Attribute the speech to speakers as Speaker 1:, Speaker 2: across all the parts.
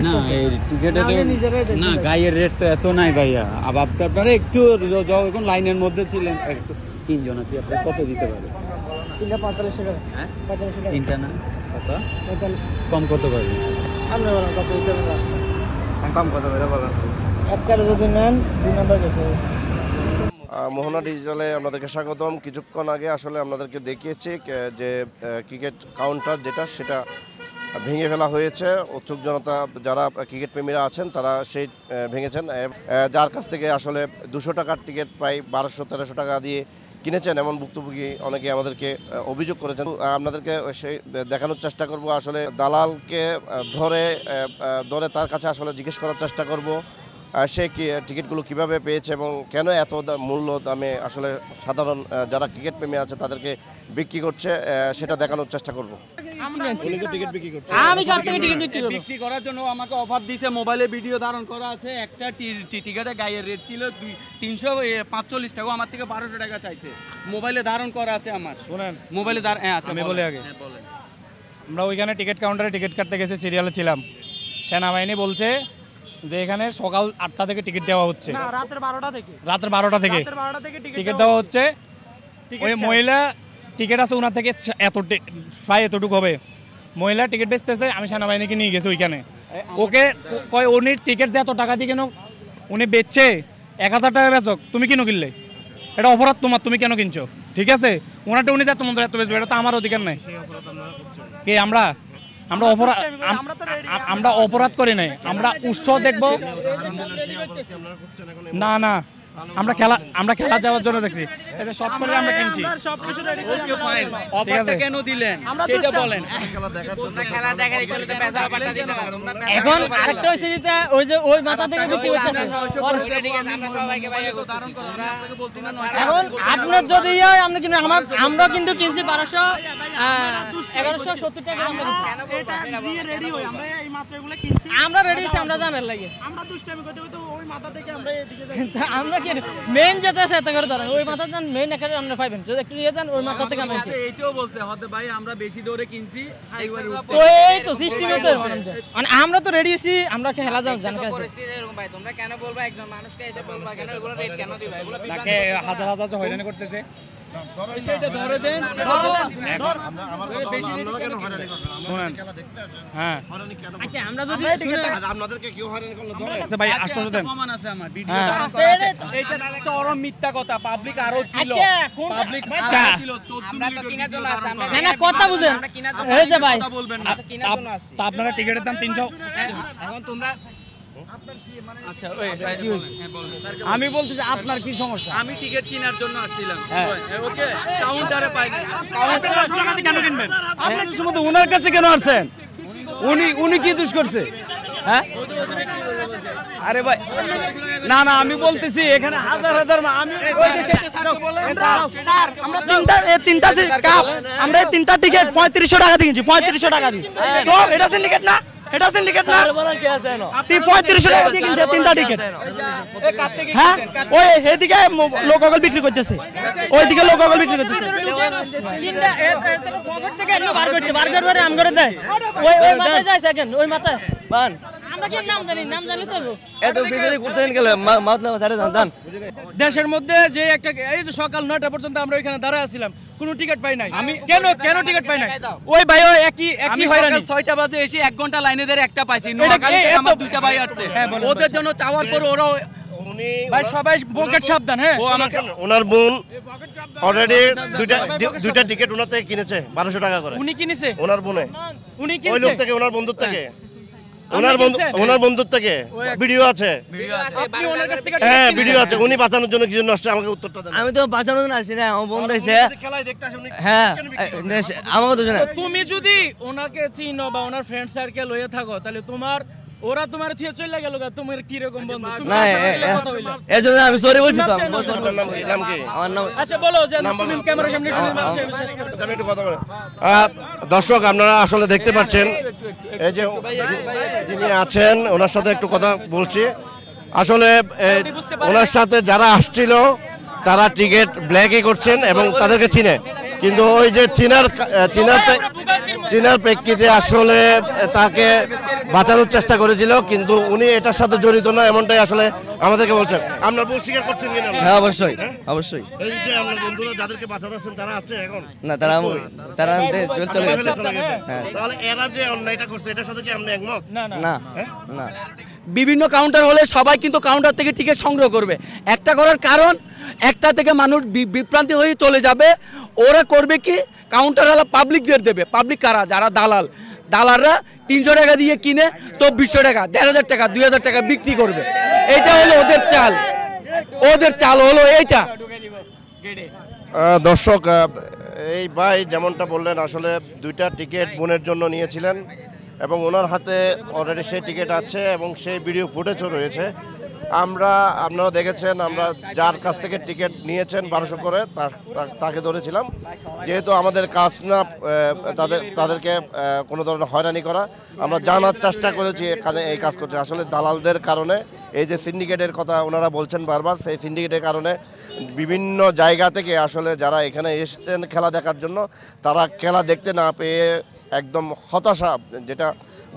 Speaker 1: না এই টিকেটে না গায়ের রেট তো এত নাই ভাইয়া। আবার আপনারা একটু যখন লাইনের মধ্যে ছিলেন একটু তিনজন আছি, আপনি কত দিতে পারেন?
Speaker 2: তিনটা 45 টাকা।
Speaker 1: হ্যাঁ
Speaker 2: 45 টাকা।
Speaker 1: তিনটা না কত?
Speaker 2: 45।
Speaker 1: কম কত পারবেন?
Speaker 2: আপনি বলেন কত দিতে পারবেন?
Speaker 1: কম কত করে বলেন?
Speaker 2: এক কার্ড যদি নেন 2 নাম্বার গেছে।
Speaker 3: মোহনা ডিজিটালে আপনাদেরকে স্বাগতম। কিছুক্ষণ আগে আসলে আপনাদেরকে দেখিয়েছি যে ক্রিকেট কাউন্টার যেটা সেটা ভেঙে ফেলা হয়েছে। উৎসুক জনতা যারা ক্রিকেট প্রেমীরা আছেন তারা সেই ভেঙেছেন, যার কাছ থেকে আসলে 200 টাকার টিকিট প্রায় 1200-1300 টাকা দিয়ে কিনেছেন এমন ভুক্তভোগী অনেকে আমাদেরকে অভিযোগ করেছেন। আপনাদেরকে সেই দেখানোর চেষ্টা করব, আসলে দালালকে ধরে তার কাছে আসলে জিজ্ঞেস করার চেষ্টা করব সে টিকিটগুলো কিভাবে পেয়েছে এবং কেন এত মূল্য দামে আসলে সাধারণ যারা ক্রিকেট প্রেমী আছে তাদেরকে বিক্রি করছে সেটা দেখানোর চেষ্টা করব।
Speaker 1: বিক্রি করার জন্য আমাকে অফার দিয়েছে, মোবাইলে ভিডিও ধারণ করা আছে। একটা টিকিটের গায়ের রেট ছিল 345 টাকা, আমার থেকে 1200 টাকা চাইছে। মোবাইলে ধারণ করা আছে আমার।
Speaker 4: শুনেন
Speaker 1: মোবাইলে আচ্ছা
Speaker 4: আমি বলি আগে, আমরা ওইখানে টিকিট কাউন্টারে টিকিট কাটতে গেছি, সিরিয়ালে ছিলাম। সেনাবাহিনী বলছে যে এখানে সকাল 8টা থেকে টিকিট দেওয়া হচ্ছে,
Speaker 2: রাতের 12টা থেকে
Speaker 4: টিকিট দেওয়া হচ্ছে। ওই মহিলা টিকিট আছে ওনার থেকে প্রায় এতটুকু হবে, মহিলা টিকিট বেচতেছে। আমি সেনাবাহিনীকে নিয়ে গেছি ওইখানে, ওকে কয় উনি টিকিট যে এত টাকা দিয়ে কেন উনি বেচছে 1000 টাকা বেচক, তুমি কেন কিনলে? এটা অপরাধ তোমার, তুমি কেন কিনছো? ঠিক আছে, ওনারটা উনি যত মন্ত্র এত বেচবে, এটা তো আমার অধিকার নাই। কে আমরা অপরাধ করি নাই, আমরা উৎসব দেখবো না না, আমরা খেলা যাওয়ার জন্য দেখছি, এতে সব করে আমরা কিনছি।
Speaker 1: ওকে ফাইন, অফারটা কেন দিলেন সেটা বলেন।
Speaker 2: খেলা দেখার ইচ্ছা হলে পেছার অফারটা দিতে পারো। এখন আরেকটা হইছে যেটা ওই যে ওই মাথা থেকে বিক্রি করতেছে। ঠিক আছে, আমরা সবাইকে ভাই ধারণ করব। আপনাকে বলছি না, এখন আপনার যদি হয় আপনি কিন্তু আমরা কিন্তু কিনছি 1170 টাকা। আমরা এটা দিয়ে রেডি হই, আমরা এই মাত্র এগুলো কিনছি, আমরা রেডি আছি, আমরা জানার লাগে। আমরা দুষ্টামি করতে করতে ওই মাথা থেকে আমরা এদিকে যাই। আমরা কি মেইন যেটা আছে এত করে ধরেন ওই মাথা যান, মেইন একারে আমরা পাইবেন যদি একটু নিয়ে যান ওই মাথা থেকে আমরা
Speaker 1: এইটাও বলছে হতে ভাই আমরা বেশি দৌড়ে কিনছি এইবারে
Speaker 2: তো এই তো সিস্টেমে তো মানে আমরা তো রেডি আছি, আমরা খেলা যাও জান কাছে পরিস্থিতি এরকম ভাই। তোমরা কেন বলবা একজন মানুষকে এসে বলবা কেন এগুলো রেট কেন দিবা? এগুলো
Speaker 4: তাকে হাজার হাজার হয়রানি করতেছে।
Speaker 1: সেটা ধরে দেন,
Speaker 3: আমার বেশি কেন হয়রানি করবেন?
Speaker 4: শুনেন, হ্যাঁ
Speaker 2: আচ্ছা আমরা যদি
Speaker 3: আপনাদেরকে কেউ হয়রানি করলে ধরে
Speaker 4: আচ্ছা ভাই আশ্চর্য দেন,
Speaker 1: প্রমাণ আছে আমার ভিডিও
Speaker 4: হ্যাঁ।
Speaker 1: ধারণ করা আছে। এইটা চরম মিথ্যা কথা, পাবলিক আরো ছিল, পাবলিক আরো ছিল। 14
Speaker 2: আমরা তো কিনার জন্য আসছি, আমরা
Speaker 1: না
Speaker 2: কথা বুঝেন
Speaker 1: আমরা কিনার জন্য
Speaker 2: এই যে ভাই
Speaker 1: কথা বলবেন না।
Speaker 2: কিনার জন্য আসছি।
Speaker 4: তা আপনারা টিকিটের দাম 300।
Speaker 2: এখন তোমরা
Speaker 1: আচ্ছা ওই কি হইছে? হ্যাঁ বলেন স্যার।
Speaker 4: আমি বলতেছি আপনার কি সমস্যা?
Speaker 1: আমি টিকিট কেনার জন্য আসছিলাম,
Speaker 4: হ্যাঁ।
Speaker 1: ওকে কাউন্টারে পাইনি।
Speaker 4: কাউন্টারে কেন কিনবেন? আপনি শুধু ওনার কাছে কেন আসছেন? উনি কি দোষ করছে? হ্যাঁ আরে ভাই না না, আমি বলতেছি এখানে হাজার হাজার আমি
Speaker 2: স্যার আমরা তিনটা কাপ আমরা তিনটা টিকিট 3500 টাকা দিয়ে কিনছি, 3500 টাকা দিয়ে। তো এটা সিন্ডিকেট না? এটা সিন্ডিকেট না? তুই 3500 টাকা দিয়ে কিনছিস তিনটা টিকিট। হ্যাঁ ওই এদিকে লোকাল বিক্রি করতেছে, ওইদিকে লোকাল বিক্রি করতেছে। তিনটা পকেট থেকে এমনি বার করছে, বার করে আম করে দেয়। ওই মাথায় যায় সেকেন্ড, ওই মাথায় বান। আমরা কি নাম জানি তো
Speaker 5: এত ফিজিক্যালি করতেন গেলে মাত না সারে জানতাম।
Speaker 4: দেশের মধ্যে যে একটা এই যে সকাল 9টা পর্যন্ত আমরা ওইখানে দাঁড়ায় আছিলাম, কোনো টিকিট পাই নাই। আমি কেন টিকিট পাই নাই? ওই ভাই ওই একই হয়রানি।
Speaker 1: 6টা বাজে এসে 1 ঘন্টা লাইনে ধরে একটা পাইছি। নোয়াখালী থেকে আমার দুইটা ভাই আসছে, ওদের জন্য চাওয়ার পর ওরা
Speaker 4: ভাই সবাই পকেট সাবধান। হ্যাঁ
Speaker 3: ও আমাকে ওনার বোন অলরেডি দুইটা টিকিট ওনার থেকে কিনেছে 1200 টাকা করে।
Speaker 4: উনি কিনেছে?
Speaker 3: ওনার বোনে,
Speaker 4: উনি
Speaker 3: ওই
Speaker 4: কিনেছে
Speaker 3: লোক থেকে, ওনার বন্ধুর থেকে, ওনার বন্ধুর থেকে ভিডিও আছে।
Speaker 4: আপনি ওনার কাছ থেকে
Speaker 3: হ্যাঁ ভিডিও আছে। উনি বাঁচানোর জন্য কি জন্য আসছে আমাকে উত্তরটা দেন।
Speaker 5: আমি তো বাঁচানোর জন্য আসছি না, আমার বন্ধু এসে
Speaker 3: খেলায় দেখতে আসে উনি
Speaker 5: হ্যাঁ আমাকে তো জানা।
Speaker 4: তুমি যদি ওনাকে চিনো বা ওনার ফ্রেন্ড সার্কেল হয়ে থাকো তাহলে ওরা তোমার থেকে চলে গেল, তোমার কি রকম বন্ধু? তুমি
Speaker 5: না
Speaker 4: কথা হইলো
Speaker 5: এজন্য আমি সরি বলছি তো।
Speaker 3: নাম কি?
Speaker 5: আমার নাম
Speaker 4: আচ্ছা বলো যে তুমি ক্যামেরার সামনে শেষ করো।
Speaker 3: আমি একটু কথা বলি। দর্শক আপনারা আসলে দেখতে পাচ্ছেন এই যে যিনি আছেন ওনার সাথে একটু কথা বলছি। আসলে ওনার সাথে যারা আসছিল তারা টিকিট ব্ল্যাকই করছেন এবং তাদেরকে চিনে, কিন্তু ওই যে চিনারটা চীনের প্রেক্ষিতে আসলে তাকে বাঁচানোর চেষ্টা করেছিল, কিন্তু উনি এটার সাথে জড়িত না এমনটাই আসলে আমাদেরকে বলছেন। আপনার বউ স্বীকার করছেন কিনা?
Speaker 5: হ্যাঁ অবশ্যই অবশ্যই।
Speaker 3: এই যে আপনার বন্ধুরা যাদেরকে বাঁচাতেছেন তারা আছে এখন?
Speaker 5: না তারা তারা চলে গেছে। হ্যাঁ।
Speaker 3: তাহলে এরা যে অন্যায়টা করছে এটার সাথে কি আপনি একমত?
Speaker 5: না না।
Speaker 2: বিভিন্ন কাউন্টার হলে সবাই কিন্তু কাউন্টার থেকে টিকিট সংগ্রহ করবে। একটা করার কারণ, একটা থেকে মানুষ বিভ্রান্তি হয়ে চলে যাবে। ওরা করবে কি, কাউন্টারওয়ালা পাবলিকদের দেবে। পাবলিক কারা? যারা দালালরা 300 টাকা দিয়ে কিনে 2400 টাকা, 1500 টাকা, 2000 টাকা বিক্রি করবে। এটা হলো ওদের চাল হলো এইটা।
Speaker 3: দর্শক, এই ভাই যেমনটা বললেন আসলে 2টা টিকিট বোনের জন্য নিয়েছিলেন এবং ওনার হাতে অলরেডি সেই টিকিট আছে এবং সেই ভিডিও ফুটেজও রয়েছে। আপনারা দেখেছেন, আমরা যার কাছ থেকে টিকিট নিয়েছেন 1200 করে তাকে ধরেছিলাম। যেহেতু আমাদের কাজ না তাদেরকে কোনো ধরনের হয়রানি করা, আমরা জানার চেষ্টা করেছি এখানে এই কাজ করছে। আসলে দালালদের কারণে এই যে সিন্ডিকেটের কথা ওনারা বলছেন বারবার, সেই সিন্ডিকেটের কারণে বিভিন্ন জায়গা থেকে আসলে যারা এখানে এসেছেন খেলা দেখার জন্য, তারা খেলা দেখতে না পেয়ে একদম হতাশা, যেটা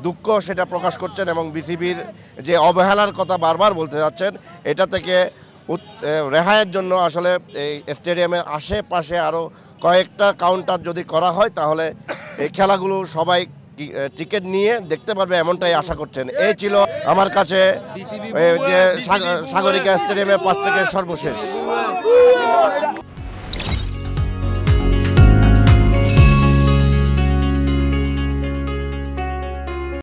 Speaker 3: দুঃখ সেটা প্রকাশ করছেন এবং বিসিবির যে অবহেলার কথা বারবার বলতে যাচ্ছেন, এটা থেকে রেহাইয়ের জন্য আসলে এই স্টেডিয়ামের আশেপাশে আরও কয়েকটা কাউন্টার যদি করা হয় তাহলে এই খেলাগুলো সবাই টিকিট নিয়ে দেখতে পারবে, এমনটাই আশা করছেন। এই ছিল আমার কাছে যে সাগরিকা স্টেডিয়ামের পাশ থেকে সর্বশেষ।